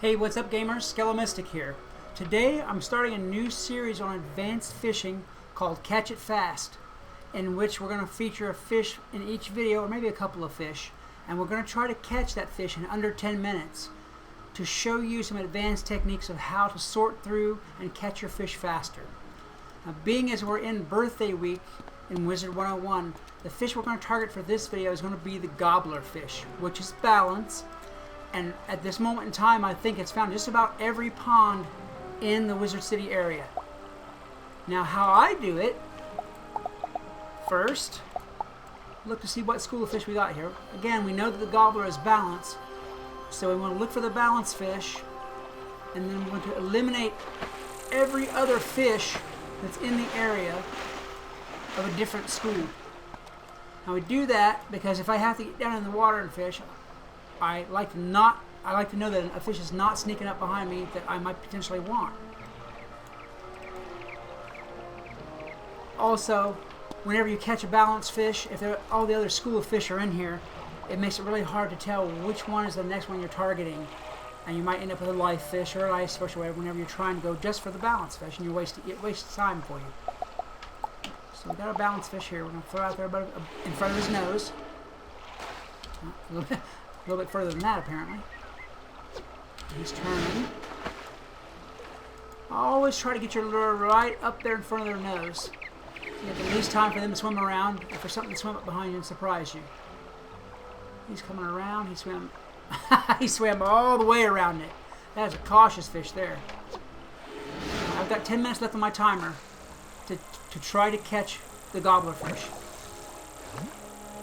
Hey, what's up gamers? Skelomystic here. Today I'm starting a new series on advanced fishing called Catch It Fast, in which we're going to feature a fish in each video, or maybe a couple of fish, and we're going to try to catch that fish in under 10 minutes to show you some advanced techniques of how to sort through and catch your fish faster. Now, being as we're in birthday week in Wizard101, the fish we're going to target for this video is going to be the gobblerfish, which is balanced. And at this moment in time, I think it's found just about every pond in the Wizard City area. Now, how I do it, first, look to see what school of fish we got here. Again, we know that the gobbler is balanced, so we want to look for the balanced fish, and then we want to eliminate every other fish that's in the area of a different school. Now, we do that because if I have to get down in the water and fish, I like to know that a fish is not sneaking up behind me that I might potentially want. Also, whenever you catch a balanced fish, if all the other school of fish are in here, it makes it really hard to tell which one is the next one you're targeting, and you might end up with a live fish or an ice fish or whatever whenever you're trying to go just for the balanced fish, and it wastes time for you. So we got a balanced fish here. We're going to throw out there in front of his nose. A little bit further than that, apparently. He's turning. Always try to get your lure right up there in front of their nose. So you have the least time for them to swim around, or for something to swim up behind you and surprise you. He's coming around. He swam. He swam all the way around it. That is a cautious fish there. I've got 10 minutes left on my timer to try to catch the gobblerfish.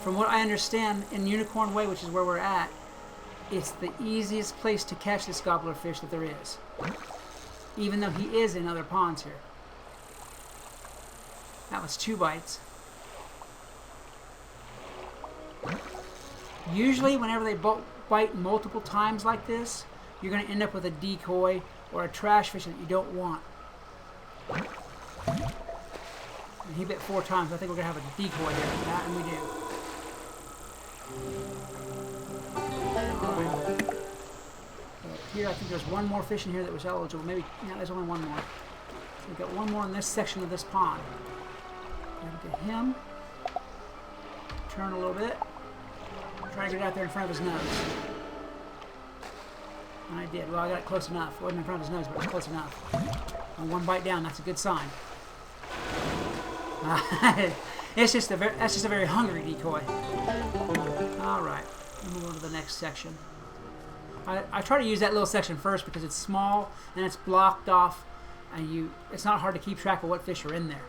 From what I understand, in Unicorn Way, which is where we're at, it's the easiest place to catch this gobblerfish that there is. Even though he is in other ponds here. That was 2 bites. Usually, whenever they bite multiple times like this, you're going to end up with a decoy or a trash fish that you don't want. And he bit 4 times. I think we're going to have a decoy here. And we do. Here, I think there's one more fish in here that was eligible. Maybe, no, there's only one more. So we've got one more in this section of this pond. Get him. Turn a little bit. Try to get out there in front of his nose. And I did. Well, I got it close enough. It wasn't in front of his nose, but it was close enough. And 1 bite down, that's a good sign. That's just a very hungry decoy. Alright, move on to the next section. I try to use that little section first because it's small and it's blocked off, and it's not hard to keep track of what fish are in there.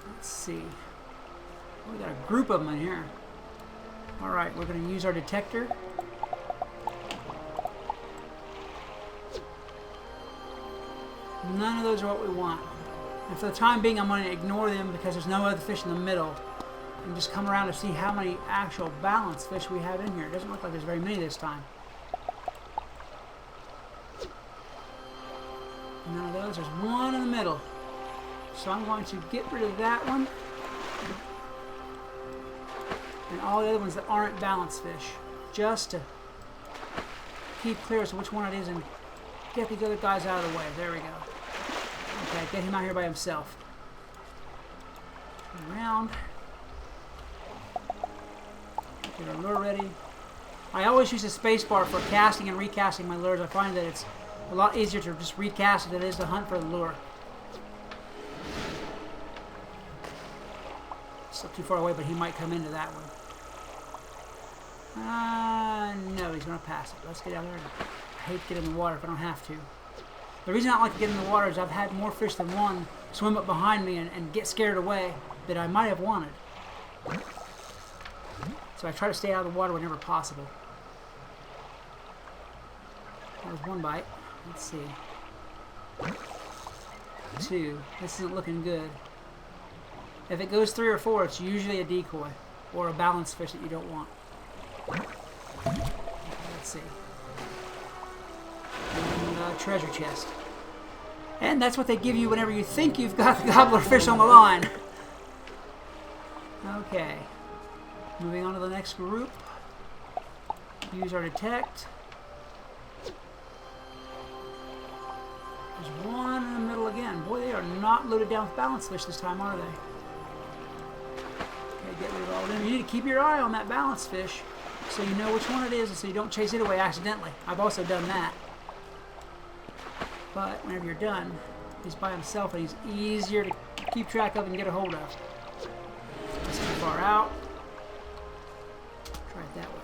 Let's see. We got a group of them in here. Alright, we're going to use our detector. None of those are what we want. And for the time being, I'm going to ignore them because there's no other fish in the middle. And just come around to see how many actual balanced fish we have in here. It doesn't look like there's very many this time. None of those. There's one in the middle. So I'm going to get rid of that one. And all the other ones that aren't balanced fish. Just to keep clear as to which one it is and get these other guys out of the way. There we go. Okay, get him out here by himself. Turn around. Get our lure ready. I always use the space bar for casting and recasting my lures. I find that it's a lot easier to just recast than it is to hunt for the lure. Still too far away, but he might come into that one. No, he's going to pass it. Let's get out there. I hate to get in the water if I don't have to. The reason I don't like to get in the water is I've had more fish than one swim up behind me and get scared away that I might have wanted. So I try to stay out of the water whenever possible. That was 1 bite. Let's see. 2. This isn't looking good. If it goes 3 or 4, it's usually a decoy or a balanced fish that you don't want. Let's see. And treasure chest. And that's what they give you whenever you think you've got the gobblerfish on the line. Okay. Moving on to the next group. Use our detect. There's one in the middle again. Boy, they are not loaded down with balance fish this time, are they? Okay, get rid of all of them. You need to keep your eye on that balance fish so you know which one it is and so you don't chase it away accidentally. I've also done that. But whenever you're done, he's by himself and he's easier to keep track of and get a hold of. That's too far out. Try it that way.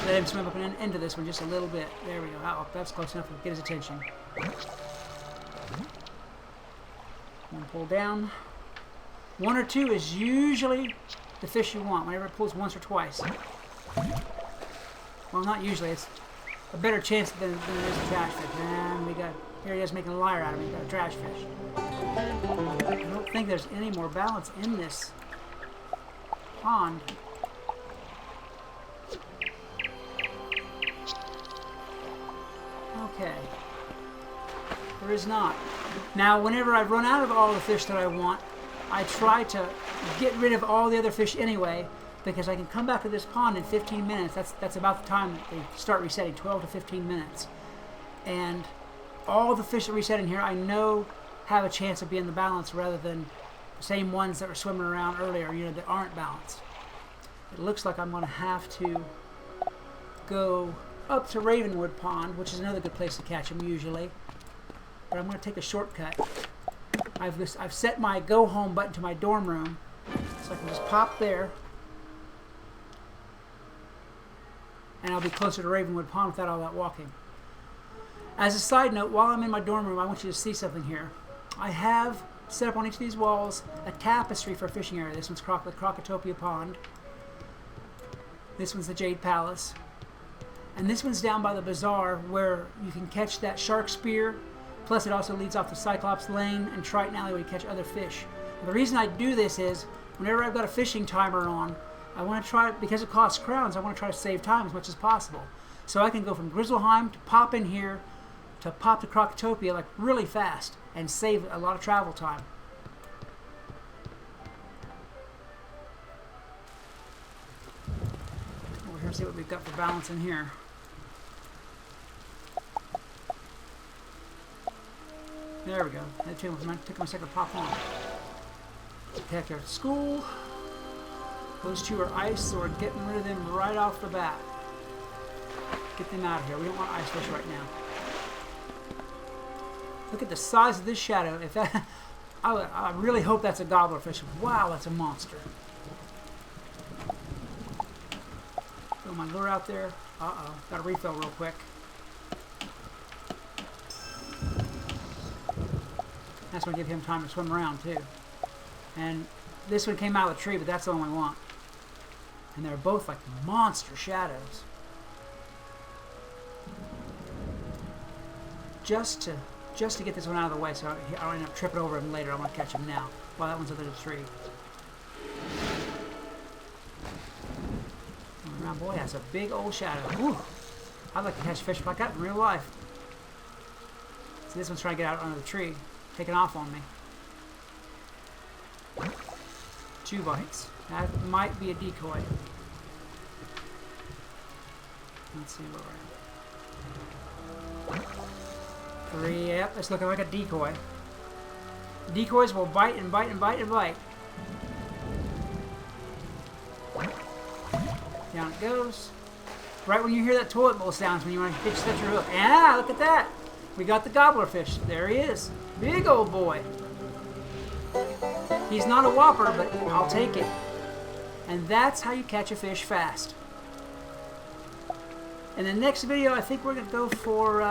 Let him swim up and into this one just a little bit. There we go. Oh, that's close enough to get his attention. One pull down. One or two is usually the fish you want whenever it pulls once or twice. Well, not usually. It's a better chance than it is a trash fish. And we got, here he is making a liar out of me. We got a trash fish. I don't think there's any more balance in this pond. Okay. There is not. Now, whenever I run out of all the fish that I want, I try to get rid of all the other fish anyway, because I can come back to this pond in 15 minutes. That's about the time that they start resetting, 12 to 15 minutes. And all the fish that reset in here, I know have a chance of being the balance rather than the same ones that were swimming around earlier, you know, that aren't balanced. It looks like I'm going to have to go up to Ravenwood Pond, which is another good place to catch them usually. But I'm going to take a shortcut. I've set my go home button to my dorm room, so I can just pop there, and I'll be closer to Ravenwood Pond without all that walking. As a side note, while I'm in my dorm room, I want you to see something here. I have set up on each of these walls a tapestry for a fishing area. This one's the Crocotopia Pond. This one's the Jade Palace. And this one's down by the bazaar where you can catch that shark spear. Plus it also leads off the Cyclops Lane and Triton Alley where you catch other fish. And the reason I do this is whenever I've got a fishing timer on, I want to try, because it costs crowns, I want to try to save time as much as possible. So I can go from Grizzleheim to pop in here to pop to Crocotopia like really fast and save a lot of travel time. We're going to see what we've got for balance in here. There we go. That took my second pop on. Heck, they're at school. Those two are ice, so we're getting rid of them right off the bat. Get them out of here. We don't want ice fish right now. Look at the size of this shadow. If that, I really hope that's a gobblerfish. Wow, that's a monster. Throw my lure out there. Uh-oh. Got to refill real quick. That's going to give him time to swim around, too. And this one came out of the tree, but that's the one we want. And they're both like monster shadows. Just to get this one out of the way, so I don't end up tripping over him later. I want to catch him now, while that one's under the tree. Around, boy, that's a big old shadow. Ooh, I'd like to catch fish like that in real life. So this one's trying to get out under the tree, taking off on me. 2 bites. That might be a decoy. Let's see where we're at. 3, yep, it's looking like a decoy. Decoys will bite and bite and bite and bite. Down it goes. Right when you hear that toilet bowl sounds when you want to set your hook. Ah, look at that. We got the gobblerfish. There he is. Big old boy. He's not a whopper, but I'll take it. And that's how you catch a fish fast. In the next video, I think we're going to go for,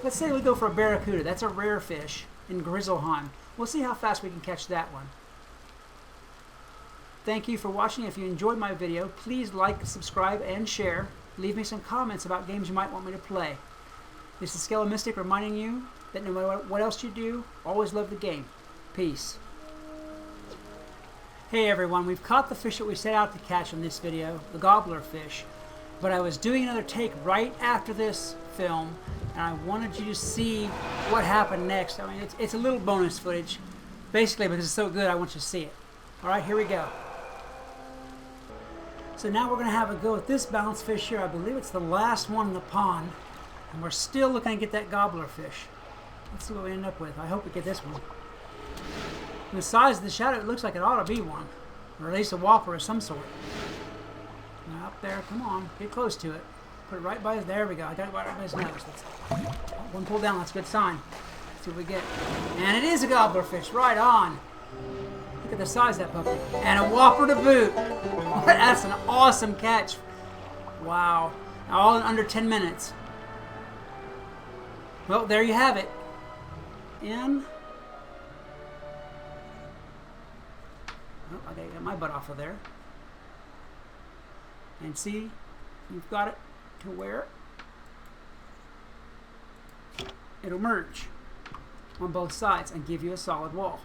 let's say we go for a barracuda. That's a rare fish in Grizzleheim. We'll see how fast we can catch that one. Thank you for watching. If you enjoyed my video, please like, subscribe, and share. Leave me some comments about games you might want me to play. This is Skelomystic reminding you that no matter what else you do, always love the game. Peace. Hey everyone, we've caught the fish that we set out to catch in this video, the gobblerfish. But I was doing another take right after this film, and I wanted you to see what happened next. I mean, it's a little bonus footage. Basically, because it's so good, I want you to see it. Alright, here we go. So now we're going to have a go at this balance fish here. I believe it's the last one in the pond. And we're still looking to get that gobblerfish. Let's see what we end up with. I hope we get this one. From the size of the shadow, it looks like it ought to be one. Or at least a whopper of some sort. Now up there, come on, get close to it. Put it right by his, there we go. I got it right by his nose. One pull down, that's a good sign. Let's see what we get. And it is a gobblerfish, right on. Look at the size of that puppy. And a whopper to boot. That's an awesome catch. Wow. All in under 10 minutes. Well, there you have it. In. Oh, I gotta get my butt off of there. And see, you've got it to where it'll merge on both sides and give you a solid wall.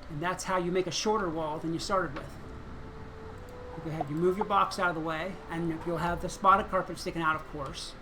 And that's how you make a shorter wall than you started with. You move your box out of the way, and you'll have the spotted carpet sticking out, of course.